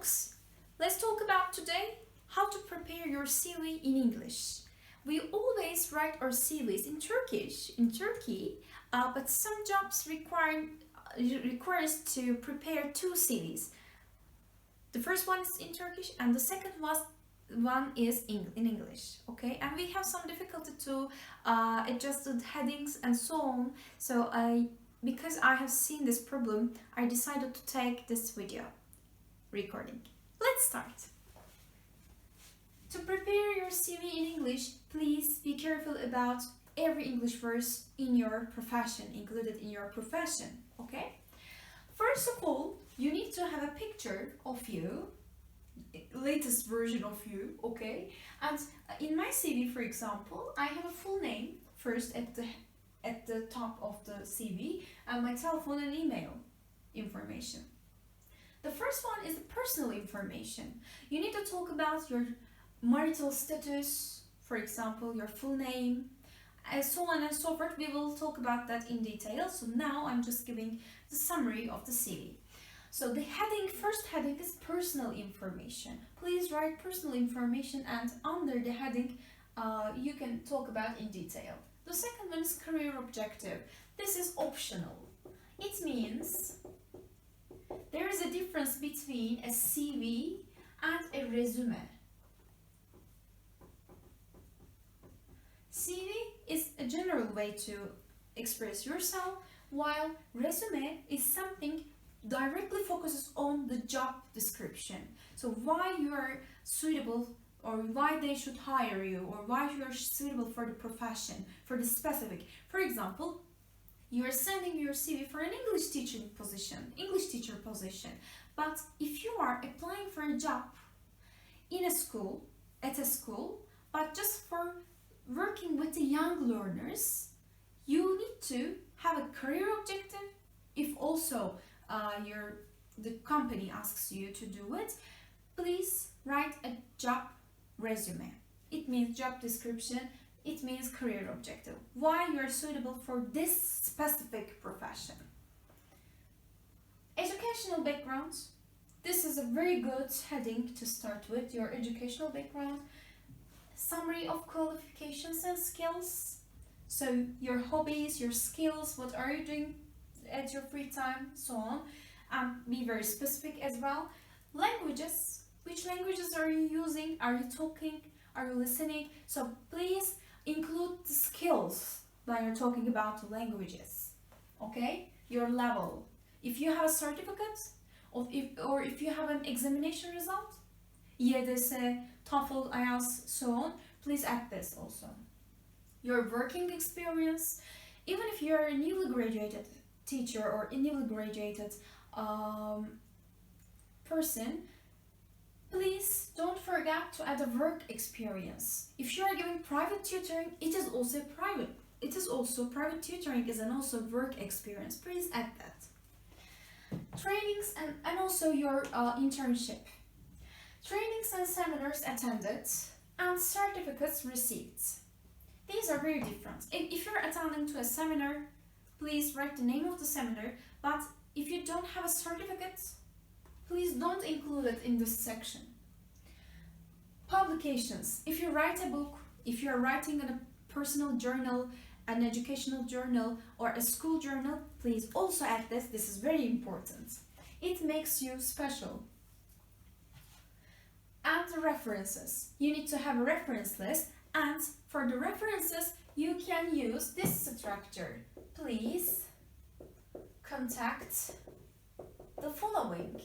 folks, let's talk about today how to prepare your CV in English. We always write our CVs in Turkey, but some jobs require us to prepare two CVs. The first one is in Turkish and the second one is in English, okay? And we have some difficulty to adjust the headings and so on. So because I have seen this problem, I decided to take this video recording. Let's start. To prepare your CV in English, please be careful about every English words in your profession, included in your profession, okay? First of all, you need to have a picture of you, latest version of you, okay? And in my CV, for example, I have a full name first at the top of the CV and my telephone and email information. The first one is the personal information. You need to talk about your marital status, for example, your full name, and so on and so forth. We will talk about that in detail. So now I'm just giving the summary of the CV. So the first heading is personal information. Please write personal information, and under the heading you can talk about in detail. The second one is career objective. This is optional. It means there is a difference between a CV and a resume. CV is a general way to express yourself, while resume is something directly focuses on the job description. So why you are suitable, or why they should hire you, or why you are suitable for the profession, for the specific. For example, you are sending your CV for an English teacher position. But if you are applying for a job in a school, but just for working with the young learners, you need to have a career objective. If also the company asks you to do it, please write a job resume. It means job description. It means career objective. Why you are suitable for this specific profession. Educational background. This is a very good heading to start with, your educational background. Summary of qualifications and skills. So your hobbies, your skills, what are you doing at your free time, so on. Be very specific as well. Languages. Which languages are you using? Are you talking? Are you listening? So please include the skills when you're talking about the languages, okay? Your level. If you have a certificate, or if you have an examination result, YDS, TOEFL, IELTS, so on, please add this also. Your working experience. Even if you're a newly graduated teacher or a newly graduated person, please don't forget to add a work experience. If you are giving private tutoring, it is also private tutoring is also work experience. Please add that. Trainings and also your internship. Trainings and seminars attended and certificates received. These are very different. If you're attending to a seminar, please write the name of the seminar, but if you don't have a certificate, please don't include it in this section. Publications. If you write a book, if you're writing in a personal journal, an educational journal, or a school journal, please also add this. This is very important. It makes you special. And the references. You need to have a reference list, and for the references, you can use this structure. Please contact the following.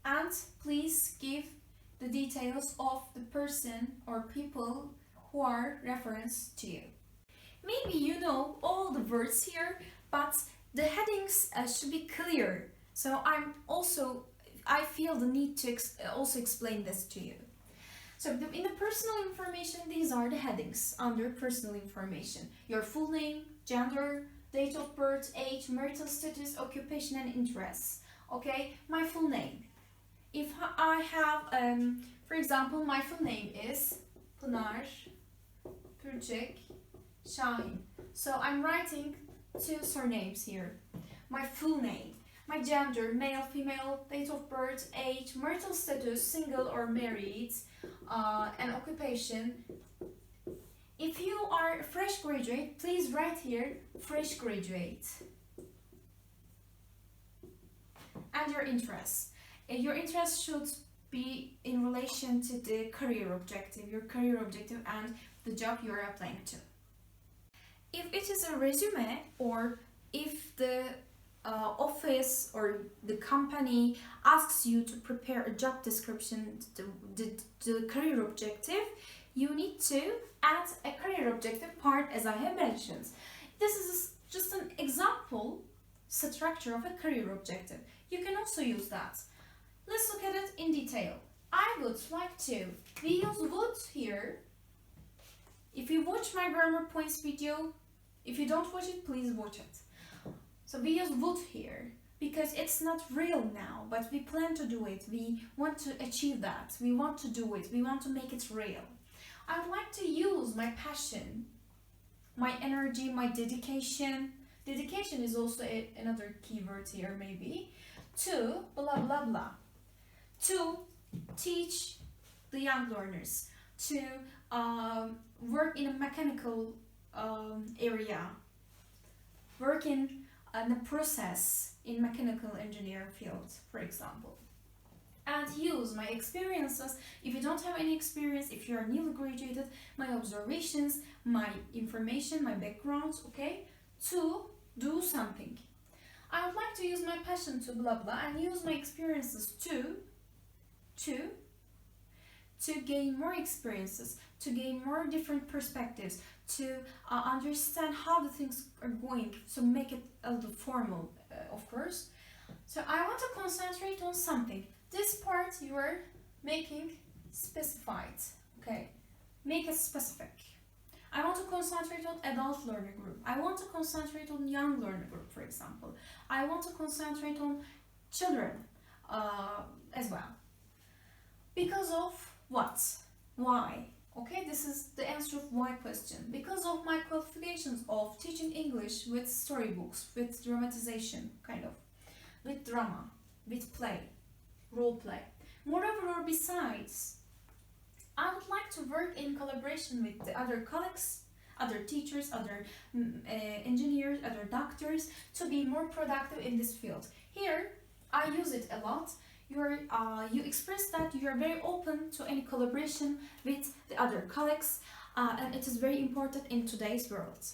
And please give the details of the person or people who are referenced to you. Maybe you know all the words here, but the headings should be clear. So I feel the need to also explain this to you. So in the personal information, these are the headings under personal information. Your full name, gender, date of birth, age, marital status, occupation and interests. Okay, my full name. If I have, for example, my full name is Pınar Pürçek Şahin. So I'm writing two surnames here. My full name. my gender, male, female, date of birth, age, marital status, single or married, and occupation. If you are a fresh graduate, please write here fresh graduate. And your interests. Your interest should be in relation to the career objective, your career objective and the job you're applying to. If it is a resume, or if the office or the company asks you to prepare a job description, the career objective, you need to add a career objective part, as I have mentioned. This is just an example structure of a career objective. You can also use that. Let's look at it in detail. I would like to. We use would here. If you watch my grammar points video, if you don't watch it, please watch it. So we use would here because it's not real now, but we plan to do it. We want to achieve that. We want to do it. We want to make it real. I would like to use my passion, my energy, my dedication. Dedication is also another keyword here, maybe. To blah blah blah. To teach the young learners. To work in a mechanical area. Work in a process in mechanical engineering field, for example. And use my experiences. If you don't have any experience, if you are newly graduated, my observations, my information, my background, okay, to do something. I would like to use my passion to blah blah and use my experiences to gain more experiences, to gain more different perspectives, to understand how the things are going, so make it a little formal, of course. So I want to concentrate on something. This part you are making specified, okay? Make it specific. I want to concentrate on adult learner group. I want to concentrate on young learner group, for example. I want to concentrate on children as well. Because of what? Why? Okay, this is the answer of why question. Because of my qualifications of teaching English with storybooks, with dramatization, kind of, with drama, with play, role play. Moreover or besides, I would like to work in collaboration with the other colleagues, other teachers, other engineers, other doctors to be more productive in this field. Here, I use it a lot. You express that you are very open to any collaboration with the other colleagues, and it is very important in today's world.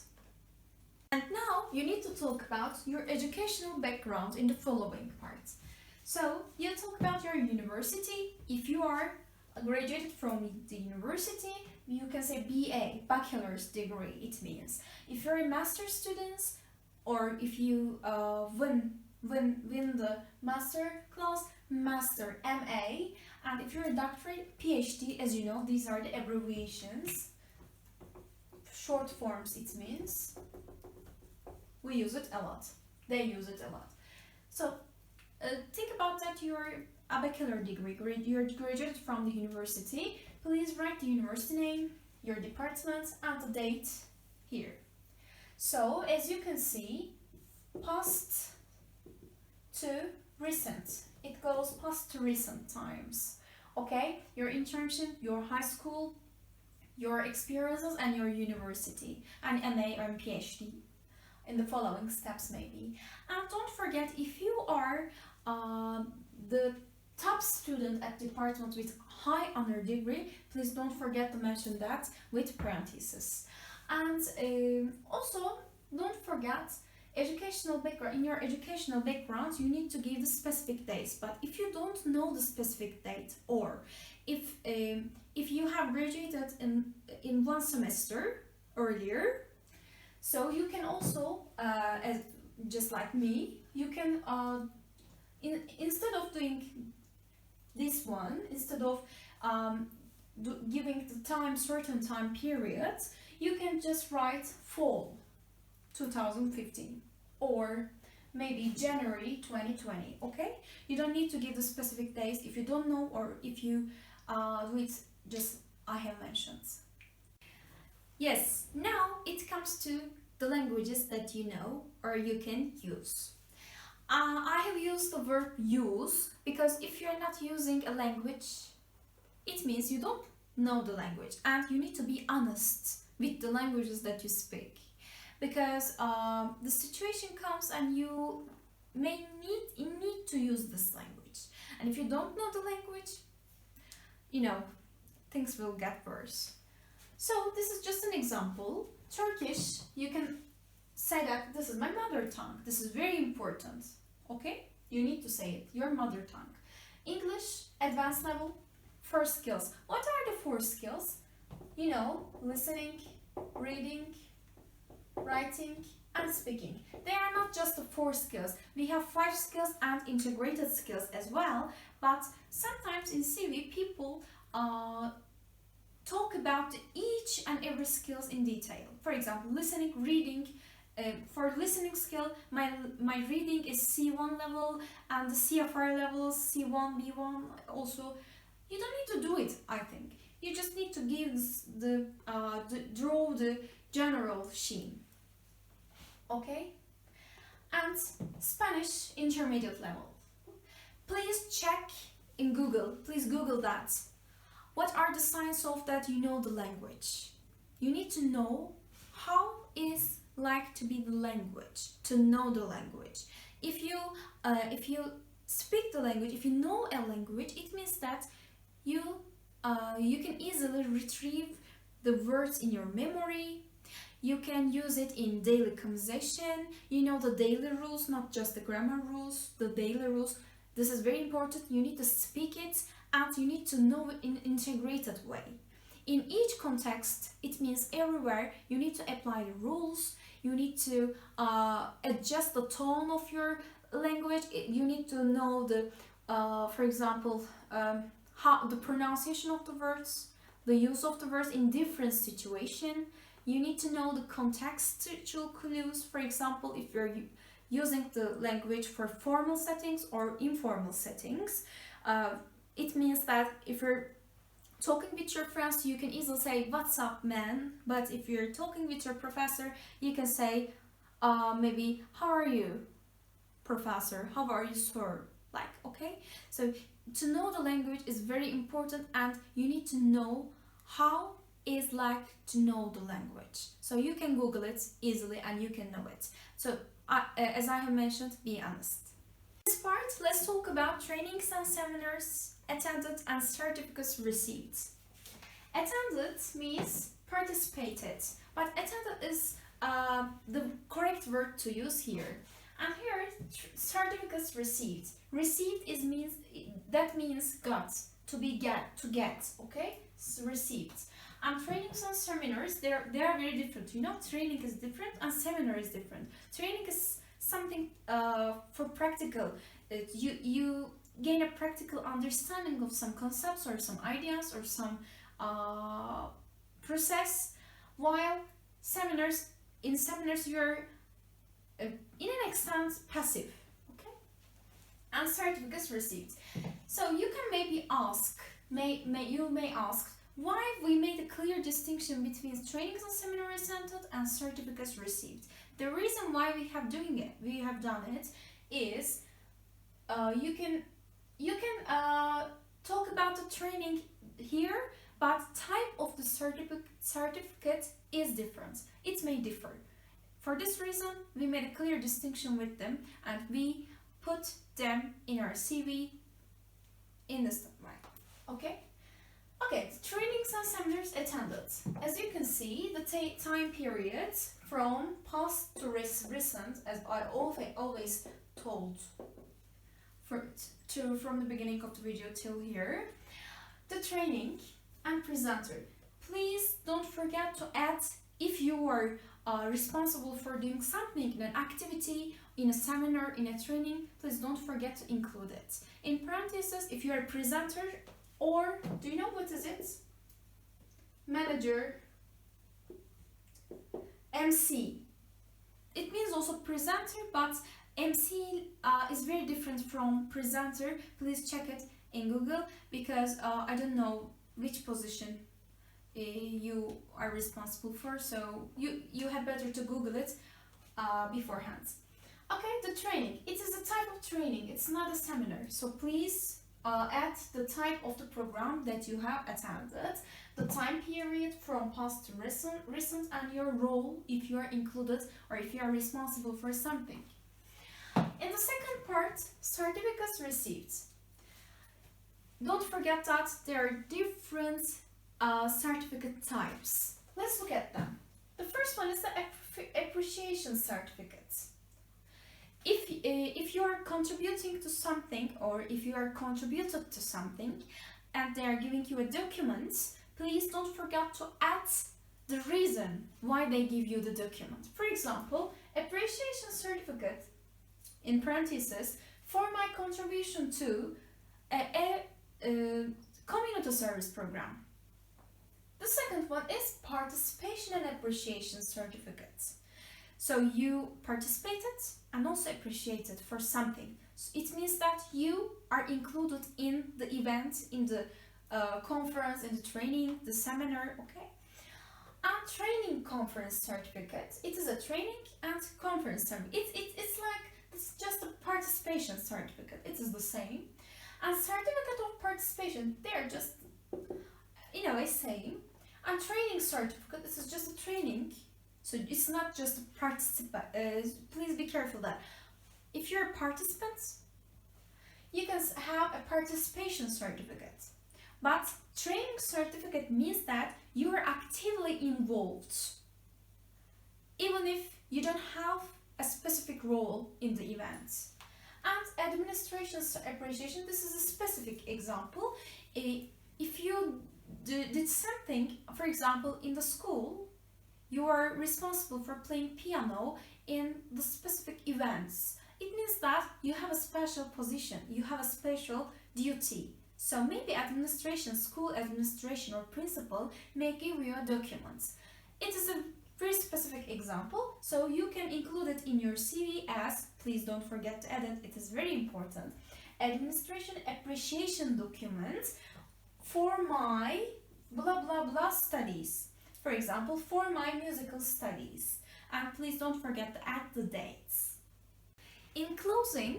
And now you need to talk about your educational background in the following parts. So you talk about your university. If you are graduated from the university, you can say BA, bachelor's degree, it means. If you're a master's student, or if you win the master class, master, MA, and if you're a doctorate, PhD, as you know, these are the abbreviations, short forms it means. We use it a lot. They use it a lot. So think about that you're a bachelor degree, you're graduated from the university. Please write the university name, your department, and the date here. So as you can see, past to recent. It goes past to recent times. Okay, your internship, your high school, your experiences, and your university, and MA and PhD in the following steps maybe. And don't forget, if you are the top student at department with high honor degree, please don't forget to mention that with parentheses. And also don't forget educational background. In your educational background, you need to give the specific dates. But if you don't know the specific date, or if you have graduated in one semester earlier, so you can also, just like me, you can instead of doing this one, instead of giving the time, certain time periods, you can just write fall 2015 or maybe January 2020. Okay, you don't need to give the specific days if you don't know, or if you do it just I have mentioned. Yes, now it comes to the languages that you know or you can use. I have use the verb use because if you're not using a language, it means you don't know the language, and you need to be honest with the languages that you speak, because the situation comes and you may need to use this language, and if you don't know the language, you know, things will get worse. So this is just an example. Turkish, you can say that this is my mother tongue. This is very important. Okay, you need to say it, your mother tongue. English, advanced level, 4 skills. What are the 4 skills? You know, listening, reading, writing, and speaking. They are not just the 4 skills. We have 5 skills and integrated skills as well, but sometimes in CV people talk about each and every skills in detail. For example, listening, reading. For listening skill, my reading is C1 level, and the CFR levels C1, B1 also. You don't need to do it, I think. You just need to give draw the general scheme. Okay? And Spanish intermediate level. Please check in Google. Please Google that. What are the signs of that you know the language? You need to know how is like to be the language, to know the language. If you speak the language, if you know a language, it means that you can easily retrieve the words in your memory. You can use it in daily conversation. You know the daily rules, not just the grammar rules, the daily rules. This is very important. You need to speak it, and you need to know it in an integrated way. In each context, it means everywhere you need to apply the rules. You need to adjust the tone of your language. You need to know the, for example, how the pronunciation of the words, the use of the words in different situation. You need to know the contextual clues. For example, if you're using the language for formal settings or informal settings, it means that if you're talking with your friends, you can easily say, "What's up, man?" But if you're talking with your professor, you can say, maybe, "How are you, professor? How are you, sir?" Like, okay? So to know the language is very important, and you need to know how is like to know the language. So you can Google it easily and you can know it. So as I have mentioned, be honest. This part, let's talk about trainings and seminars attended and certificates received. Attended means participated, but attended is the correct word to use here. And here, certificates received. Received means got, to get, okay? So received. And trainings and seminars, they are very different. You know, training is different and seminar is different. Training is something for practical. You gain a practical understanding of some concepts or some ideas or some process, while in seminars you're in an extent passive, okay? And certificates received. So you can maybe ask, you may ask, why we made a clear distinction between trainings and seminars attended and certificates received. The reason why we have done it is you can talk about the training here, but type of the certificate is different. It may differ. For this reason, we made a clear distinction with them, and we put them in our CV in this way. Okay? Okay, trainings and seminars attended. As you can see, the time period from past to recent, as I always told from the beginning of the video till here. The training and presenter. Please don't forget to add, if you are responsible for doing something in an activity, in a seminar, in a training, please don't forget to include it. In parentheses, if you are a presenter, or do you know what is it? Manager, MC. It means also presenter, but MC is very different from presenter. Please check it in Google, because I don't know which position you are responsible for, so you had better to Google it beforehand. Okay, the training. It is a type of training. it's not a seminar. So please add the type of the program that you have attended, the time period from past to recent, and your role if you are included or if you are responsible for something. In the second part, certificates received. Don't forget that there are different certificate types. Let's look at them. The first one is the appreciation certificate. If you are contributing to something, or if you are contributed to something and they are giving you a document, please don't forget to add the reason why they give you the document. For example, appreciation certificate in parentheses for my contribution to a community service program. The second one is participation and appreciation certificates. So you participated and also appreciated for something. So it means that you are included in the event, in the conference, in the training, the seminar, okay? And training conference certificate. It is a training and conference certificate. It's just a participation certificate. It is the same. And certificate of participation, they're just, in a way, same. And training certificate, this is just a training. So it's not just a participant. Please be careful that if you're a participant, you can have a participation certificate. But training certificate means that you are actively involved, even if you don't have a specific role in the event. And administration appreciation, this is a specific example. If you did something, for example, in the school, you are responsible for playing piano in the specific events. It means that you have a special position, you have a special duty. So maybe administration, school administration or principal may give you a document. It is a very specific example, so you can include it in your CV as, please don't forget to edit, it is very important. Administration appreciation document for my blah blah blah studies. For example, for my musical studies. And please don't forget to add the dates. In closing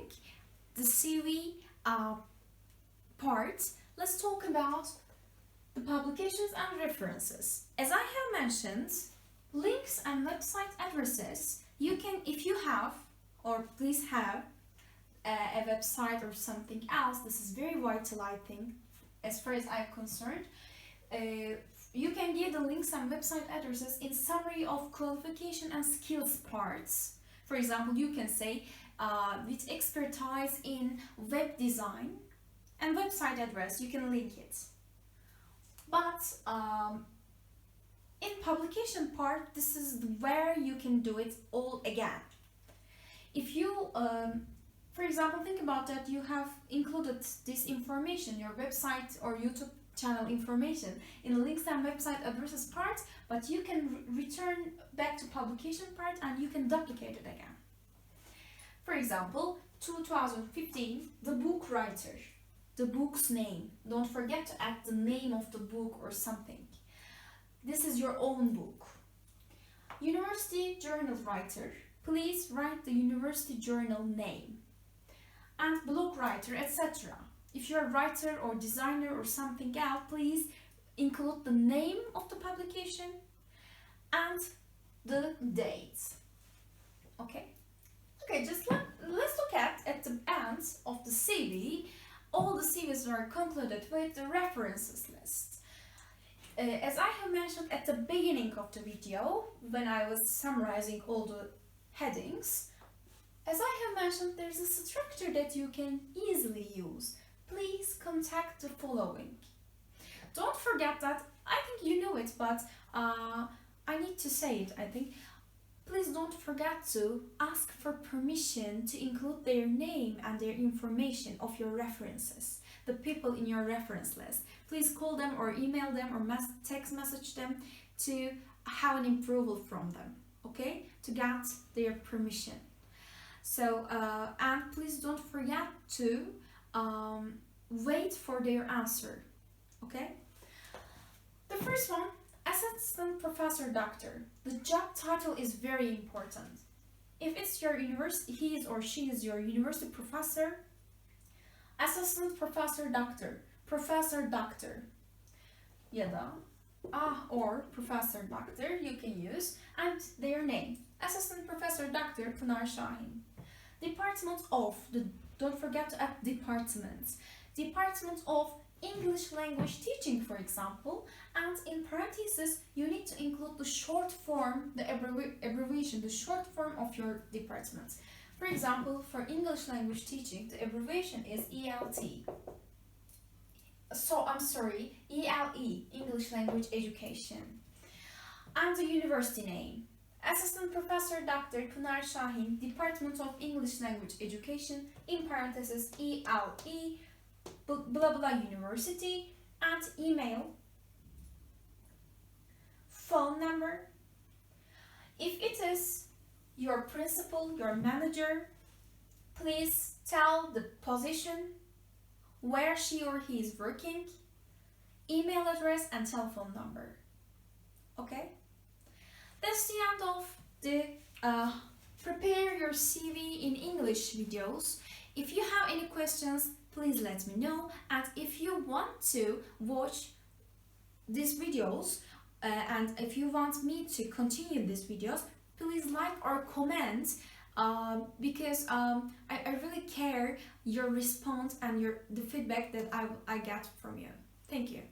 the CV part, let's talk about the publications and references. As I have mentioned, links and website addresses, you can, if you have, or please have, a website or something else, this is very vital, I think, as far as I'm concerned. You can give the links and website addresses in summary of qualification and skills parts. For example, you can say with expertise in web design and website address, you can link it. But in publication part, this is where you can do it all again. If you, for example, think about that, you have included this information, your website or YouTube channel information in the links and website addresses part, but you can return back to publication part and you can duplicate it again. For example, 2015, the book writer, the book's name. Don't forget to add the name of the book or something. This is your own book. University journal writer. Please write the university journal name. And blog writer, etc. If you're a writer or designer or something else, please include the name of the publication and the dates. Okay? Okay, just let's look at the end of the CV. All the CVs are concluded with the references list. As I have mentioned at the beginning of the video, when I was summarizing all the headings, as I have mentioned, there's a structure that you can easily use. Please contact the following. Don't forget that, I think you know it, but I need to say it, I think. Please don't forget to ask for permission to include their name and their information of your references, the people in your reference list. Please call them or email them or text message them to have an approval from them, okay? To get their permission. So, and please don't forget to wait for their answer, okay? The first one, assistant professor doctor. The job title is very important. If it's your university, he is or she is your university professor, assistant professor doctor, professor doctor ya da or professor doctor you can use, and their name, assistant professor Dr. Pınar Şahin. Department of, don't forget to add departments. Department of English language teaching, for example, and in parentheses you need to include the short form, the abbreviation, the short form of your department. For example, for English language teaching, the abbreviation is ELT. ELE, English Language Education. And the university name, Assistant Professor Dr. Pınar Şahin, Department of English Language Education, in parentheses ELE, blah blah University, and email, phone number. If it is your principal, your manager, please tell the position, where she or he is working, email address, and telephone number. Okay? That's the end of the prepare your CV in English videos. If you have any questions, please let me know. And if you want to watch these videos and if you want me to continue these videos, please like or comment because I really care your response and the feedback that I get from you. Thank you.